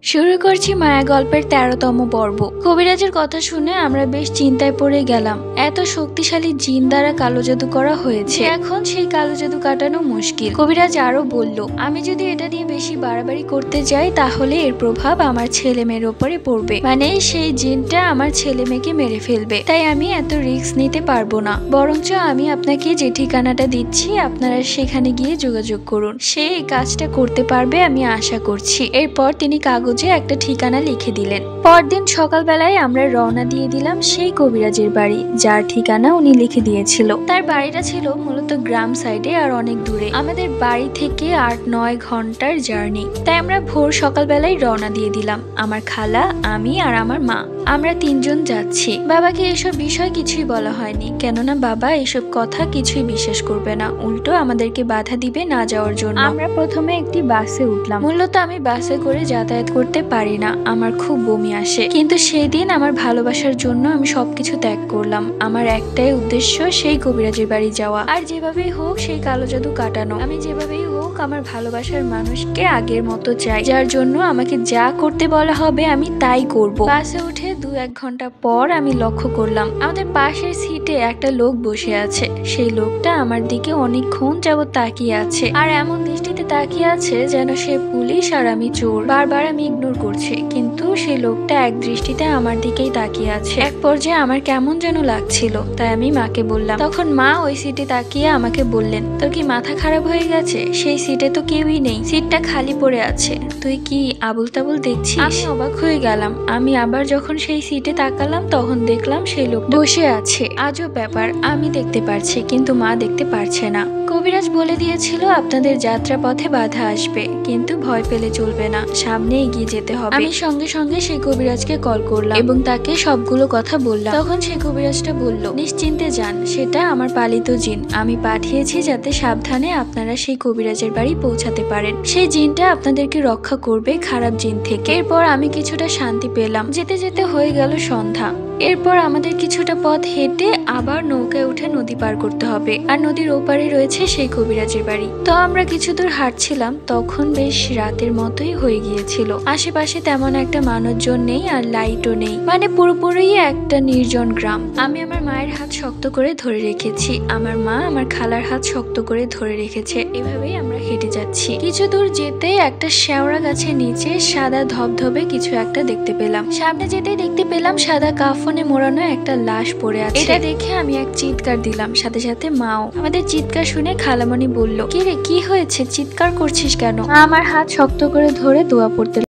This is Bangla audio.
শুরু করছি মায়া গল্পের ১৩তম পর্ব। কবিরাজের কথা শুনে আমরা বেশ চিন্তায় পড়ে গেলাম। এত শক্তিশালী জিন দ্বারা কালো জাদু করা হয়েছে, এখন সেই কালো জাদু কাটানো মুশকিল। কবিরাজ আরো বলল, আমি যদি এটা নিয়ে বেশি বাড়াবাড়ি করতে যাই তাহলে এর প্রভাব আমার ছেলে মেয়ের উপরে পড়বে, মানে সেই জিনটা আমার ছেলে মেয়েকে মেরে ফেলবে। তাই আমি এত রিস্ক নিতে পারবো না, বরঞ্চ আমি আপনাকে যে ঠিকানাটা দিচ্ছি আপনারা সেখানে গিয়ে যোগাযোগ করুন, সে এই কাজটা করতে পারবে আমি আশা করছি। এরপর তিনি কাগজে একটা ঠিকানা লিখে দিলেন। পরদিন সকালবেলায় আমরা রওনা দিয়ে দিলাম সেই কবিরাজের বাড়ি, যার ঠিকানা উনি লিখে দিয়েছিল। তার বাড়িটা ছিল মূলত গ্রাম সাইডে আর অনেক দূরে, আমাদের বাড়ি থেকে ৮-৯ ঘন্টার জার্নি। তাই আমরা ভোর সকালবেলায় রওনা দিয়ে দিলাম। আমার খালা, আমি আর আমার মা, আমরা ৩ জন যাচ্ছি। বাবাকে এসব বিষয় কিছুই বলা হয়নি, কেননা বাবা এসব কথা কিছুই বিশ্বাস করবে না, উল্টো আমাদেরকে বাধা দিবে না যাওয়ার জন্য। আমরা প্রথমে একটি বাসে উঠলাম। মূলত আমি বাসে করে যাতায়াত করতে পারি না, আমার খুব বমি আসে। কিন্তু সেই দিন আমার ভালোবাসার জন্য আমি সবকিছু ত্যাগ করলাম। আমার একটাই উদ্দেশ্য, সেই কবিরাজের বাড়ি যাওয়া, আর যেভাবেই হোক সেই কালো জাদু কাটানো। আমি যেভাবেই হোক আমার ভালোবাসার মানুষকে আগের মতো চাই, যার জন্য আমাকে যা করতে বলা হবে আমি তাই করব। বাসে উঠে ২-১ ঘন্টা পর আমি লক্ষ্য করলাম আমাদের পাশের সিটে একটা লোক বসে আছে। সেই লোকটা আমার দিকে অনেকক্ষণ যাবত তাকিয়ে আছে, আর এমন দৃষ্টিতে তাকিয়ে আছে যেন সে পুলিশ আর আমি চোর। বারবার আমি ইগনোর করছি, কিন্তু সেই লোকটা এক দৃষ্টিতে আমার দিকেই তাকিয়ে আছে। এক পর্যায়ে আমার কেমন যেন লাগছিল, তাই আমি মাকে বললাম। তখন মা ওই সিটে তাকিয়ে আমাকে বললেন, তোর কি মাথা খারাপ হয়ে গেছে? সেই সিটে তো কেউই নেই, সিটটা খালি পড়ে আছে, তুই কি আবুল তাবুল দেখছিস? আমি অবাক হয়ে গেলাম। আমি আবার যখন সেই সিটে তাকালাম তখন দেখলাম সেই লোক বসে আছে। আজব ব্যাপার, আমি দেখতে পারছি কিন্তু মা দেখতে পারছে না। কবিরাজ বলে দিয়েছিল আপনাদের যাত্রা পথে বাধা আসবে, কিন্তু ভয় পেলে চলবে না, সামনে এগিয়ে যেতে হবে। আমি সঙ্গে সঙ্গে সেই কবিরাজকে কল করলাম এবং তাকে সবগুলো কথা বললাম। তখন সেই কবিরাজটা বলল, নিশ্চিন্তে যান, সেটা আমার পালিত জিন, আমি পাঠিয়েছি যাতে সাবধানে আপনারা সেই কবিরাজের বাড়ি পৌঁছাতে পারেন। সেই জিনটা আপনাদেরকে রক্ষা করবে খারাপ জিন থেকে। এরপর আমি কিছুটা শান্তি পেলাম। যেতে যেতে হয়ে গেল সন্ধ্যা। এরপর আমাদের কিছুটা পথ হেঁটে আবার নৌকায় উঠে নদী পার করতে হবে, আর নদীর ওপারে রয়েছে সেই কবিরাজের বাড়ি। তো আমরা কিছু দূর হাঁটছিলাম, তখন বেশ রাতের মতোই হয়ে গিয়েছিল। আশেপাশে তেমন একটা মানুষজন নেই আর লাইটও নেই, মানে পুরোপুরি একটা নির্জন গ্রাম। আমি আমার মায়ের হাত শক্ত করে ধরে রেখেছি, আমার মা আমার খালার হাত শক্ত করে ধরে রেখেছে। এভাবেই আমরা হেঁটে যাচ্ছি। কিছু দূর যেতে একটা শেওড়া গাছের নিচে সাদা ধবধবে কিছু একটা দেখতে পেলাম। সামনে যেতেই দেখতে পেলাম সাদা কাফনে মোড়ানো একটা লাশ পড়ে আছে। এটা দেখে আমি এক চিৎকার দিলাম, সাথে সাথে মাও। আমাদের চিৎকার শুনে খালামণি বলল, কি রে, কি হয়েছে, চিৎকার করছিস কেন? মা আমার হাত শক্ত করে ধরে দোয়া পড়তে